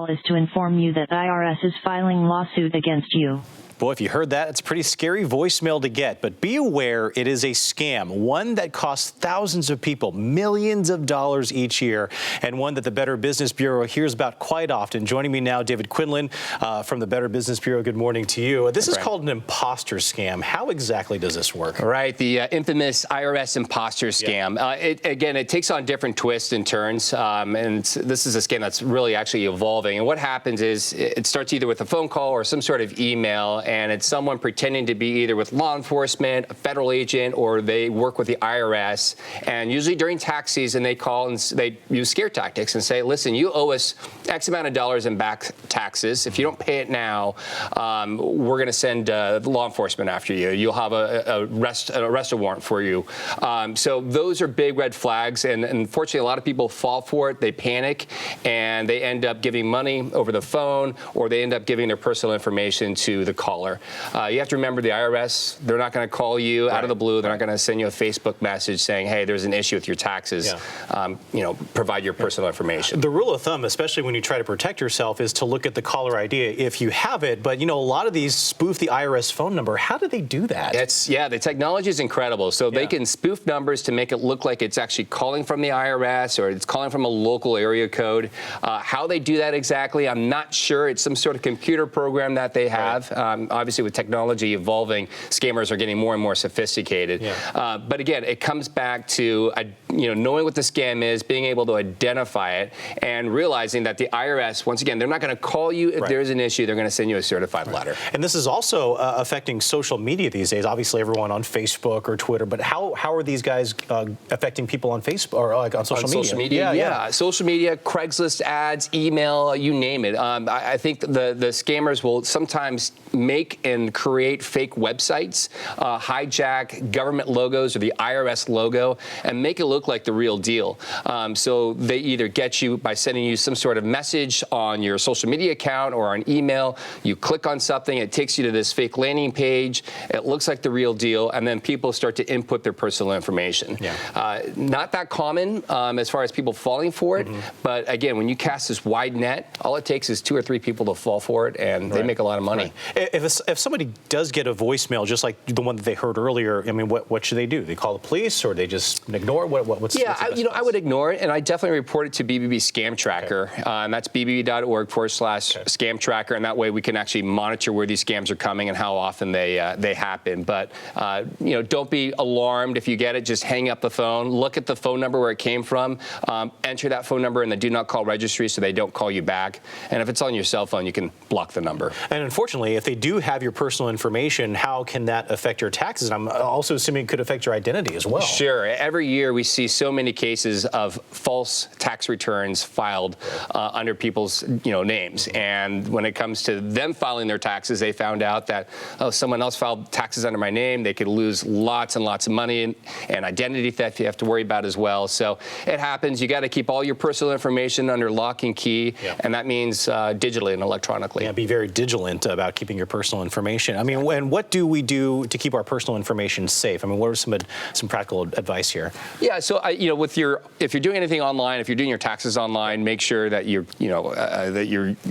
call is to inform you that IRS is filing lawsuit against you. Boy, if you heard that, it's a pretty scary voicemail to get, but be aware it is a scam, one that costs thousands of people millions of dollars each year, and one that the Better Business Bureau hears about quite often. Joining me now, David Quinlan from the Better Business Bureau. Good morning to you. This is called an imposter scam. How exactly does this work? Right, the infamous IRS imposter scam. Yeah. It takes on different twists and turns, and this is a scam that's really actually evolving. And what happens is it starts either with a phone call or some sort of email, and it's someone pretending to be either with law enforcement, a federal agent, or they work with the IRS. And usually during tax season, they call and they use scare tactics and say, listen, you owe us X amount of dollars in back taxes. If you don't pay it now, we're going to send law enforcement after you. You'll have an arrest warrant for you. So those are big red flags. And unfortunately, a lot of people fall for it. They panic, and they end up giving money over the phone, or they end up giving their personal information to the caller. You have to remember the IRS, they're not going to call you out of the blue. They're not going to send you a Facebook message saying, hey, there's an issue with your taxes. Provide your personal information. The rule of thumb, especially when you try to protect yourself, is to look at the caller ID if you have it. But, a lot of these spoof the IRS phone number. How do they do that? The technology is incredible. So they can spoof numbers to make it look like it's actually calling from the IRS or it's calling from a local area code. How they do that exactly, I'm not sure. It's some sort of computer program that they have. Obviously, with technology evolving, scammers are getting more and more sophisticated. But again, it comes back to knowing what the scam is, being able to identify it, and realizing that the IRS, once again, they're not going to call you if there's an issue. They're going to send you a certified letter. And this is also affecting social media these days. Obviously, everyone on Facebook or Twitter. But how are these guys affecting people on Facebook or on social media? Social media, yeah. Social media, Craigslist ads, email, you name it. I think the scammers will sometimes make and create fake websites, hijack government logos or the IRS logo, and make it look like the real deal. So they either get you by sending you some sort of message on your social media account or an email. You click on something, it takes you to this fake landing page. It looks like the real deal, and then people start to input their personal information. Not that common as far as people falling for it, but again, when you cast this wide net, all it takes is 2 or 3 people to fall for it, and they make a lot of money. If somebody does get a voicemail, just like the one that they heard earlier, I mean, what should they do? They call the police, or they just ignore it? What's I would ignore it, and I definitely report it to BBB Scam Tracker. And that's bbb.org/scam tracker, and that way we can actually monitor where these scams are coming and how often they happen. But don't be alarmed if you get it. Just hang up the phone. Look at the phone number where it came from. Enter that phone number in the Do Not Call registry so they don't call you back. And if it's on your cell phone, you can block the number. And unfortunately, if they do have your personal information, how can that affect your taxes? And I'm also assuming it could affect your identity as well. Sure. Every year we see so many cases of false tax returns filed under people's names. And when it comes to them filing their taxes, they found out that someone else filed taxes under my name. They could lose lots and lots of money, and identity theft you have to worry about as well. So it happens. You got to keep all your personal information under lock and key, and that means digitally and electronically. Yeah, be very vigilant about keeping your personal information. I mean, and what do we do to keep our personal information safe? I mean, what are some practical advice here? Yeah, so if you're doing anything online, if you're doing your taxes online, make sure that you're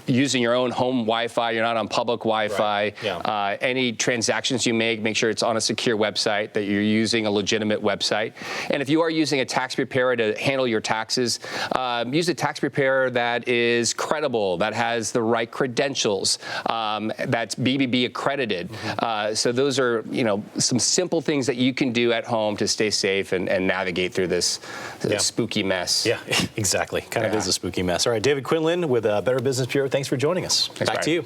using your own home Wi-Fi. You're not on public Wi-Fi. Any transactions you make sure it's on a secure website, that you're using a legitimate website. And if you are using a tax preparer to handle your taxes, use a tax preparer that is credible, that has the right credentials, that's BBB accredited. So those are some simple things that you can do at home to stay safe and navigate through this spooky mess. Yeah, exactly. Kind of is a spooky mess. All right, David Quinlan with Better Business Bureau. Thanks for joining us. Thanks, Back to you.